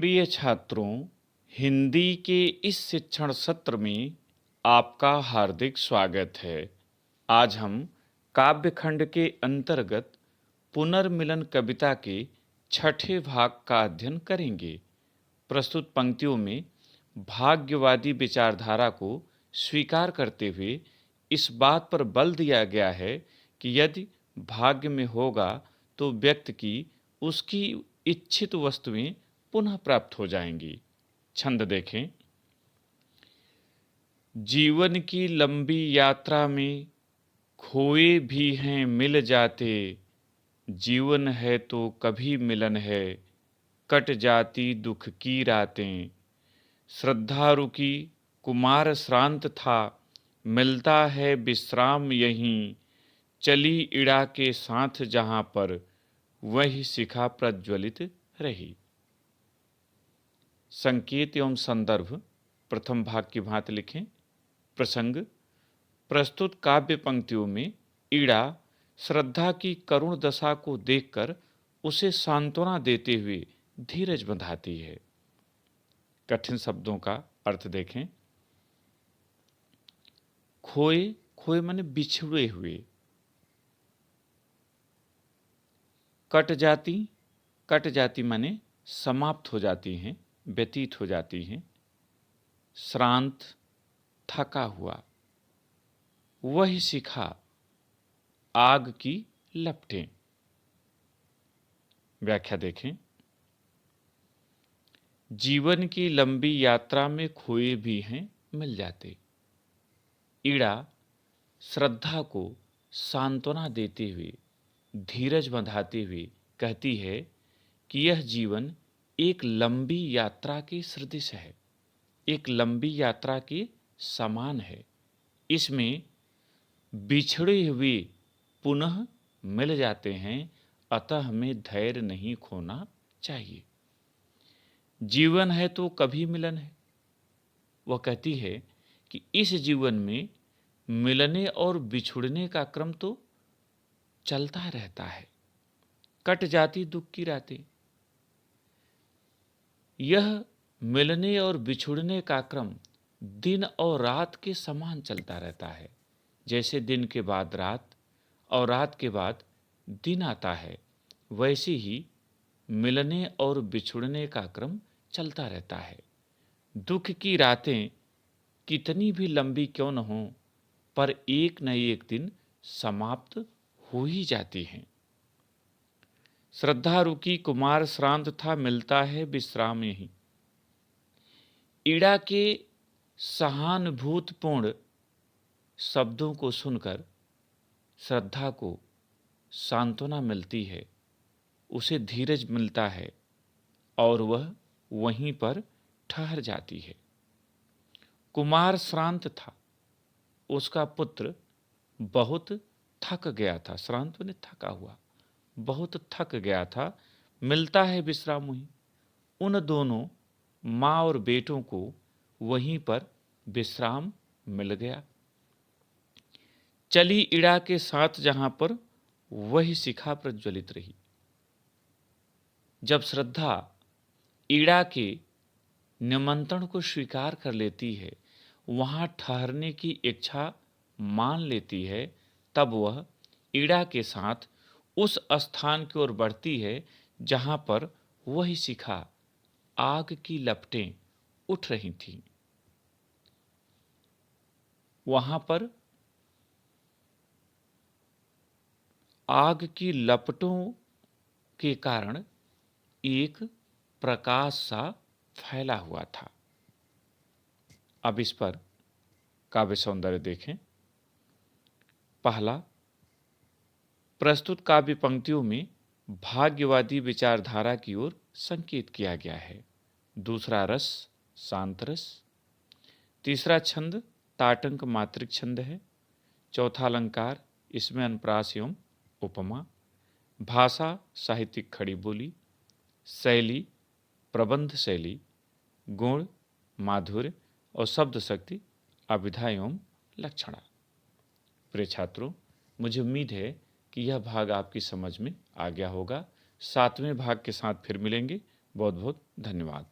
प्रिय छात्रों, हिंदी के इस शिक्षण सत्र में आपका हार्दिक स्वागत है। आज हम काव्य खंड के अंतर्गत पुनर्मिलन कविता के छठे भाग का अध्ययन करेंगे। प्रस्तुत पंक्तियों में भाग्यवादी विचारधारा को स्वीकार करते हुए इस बात पर बल दिया गया है कि यदि भाग्य में होगा तो व्यक्ति की उसकी इच्छित वस्तुएं पुनः प्राप्त हो जाएंगी। छंद देखें। जीवन की लंबी यात्रा में खोए भी हैं मिल जाते, जीवन है तो कभी मिलन है, कट जाती दुख की रातें। श्रद्धा रुकी कुमार श्रांत था, मिलता है विश्राम यहीं, चली इड़ा के साथ जहां पर वही शिखा प्रज्वलित रही। संकेत एवं संदर्भ प्रथम भाग की भांति लिखें। प्रसंग: प्रस्तुत काव्य पंक्तियों में इड़ा श्रद्धा की करुण दशा को देखकर उसे सांत्वना देते हुए धीरज बंधाती है। कठिन शब्दों का अर्थ देखें। खोए, खोए माने बिछड़े हुए। कट जाती, कट जाती माने समाप्त हो जाती हैं, व्यतीत हो जाती हैं। श्रांत, थका हुआ। वही शिखा, आग की लपटें। व्याख्या देखें। जीवन की लंबी यात्रा में खोए भी हैं मिल जाते। इड़ा श्रद्धा को सांत्वना देते हुए, धीरज बंधाते हुए कहती है कि यह जीवन एक लंबी यात्रा के सदृश है, एक लंबी यात्रा के समान है। इसमें बिछड़े हुए पुनः मिल जाते हैं, अतः हमें धैर्य नहीं खोना चाहिए। जीवन है तो कभी मिलन है। वह कहती है कि इस जीवन में मिलने और बिछुड़ने का क्रम तो चलता रहता है। कट जाती दुख की रातें। यह मिलने और बिछुड़ने का क्रम दिन और रात के समान चलता रहता है। जैसे दिन के बाद रात और रात के बाद दिन आता है, वैसे ही मिलने और बिछुड़ने का क्रम चलता रहता है। दुख की रातें कितनी भी लंबी क्यों न हों, पर एक न एक दिन समाप्त हो ही जाती हैं। श्रद्धा रुकी कुमार श्रांत था, मिलता है विश्राम यहीं। इड़ा के सहानुभूतिपूर्ण शब्दों को सुनकर श्रद्धा को सांत्वना मिलती है, उसे धीरज मिलता है और वह वहीं पर ठहर जाती है। कुमार श्रांत था, उसका पुत्र बहुत थक गया था। श्रांत ने थका हुआ, बहुत थक गया था। मिलता है विश्राम वहीं। उन दोनों माँ और बेटों को वहीं पर विश्राम मिल गया। चली इड़ा के साथ जहां पर वही शिखा प्रज्वलित रही। जब श्रद्धा इड़ा के निमंत्रण को स्वीकार कर लेती है, वहां ठहरने की इच्छा मान लेती है, तब वह इड़ा के साथ उस स्थान की ओर बढ़ती है जहां पर वही शिखा, आग की लपटें उठ रही थीं। वहां पर आग की लपटों के कारण एक प्रकाश सा फैला हुआ था। अब इस पर काव्य सौंदर्य देखें। पहला, प्रस्तुत काव्य पंक्तियों में भाग्यवादी विचारधारा की ओर संकेत किया गया है। दूसरा रस शांत रस। तीसरा छंद ताटंक मात्रिक छंद है। चौथा अलंकार इसमें अनुप्रास एवं उपमा। भाषा साहित्यिक खड़ी बोली। शैली प्रबंध शैली। गुण माधुर्य और शब्द शक्ति अभिधा एवं लक्षणा। प्रिय छात्रों, मुझे उम्मीद है कि यह भाग आपकी समझ में आ गया होगा। 7वें भाग के साथ फिर मिलेंगे। बहुत बहुत धन्यवाद।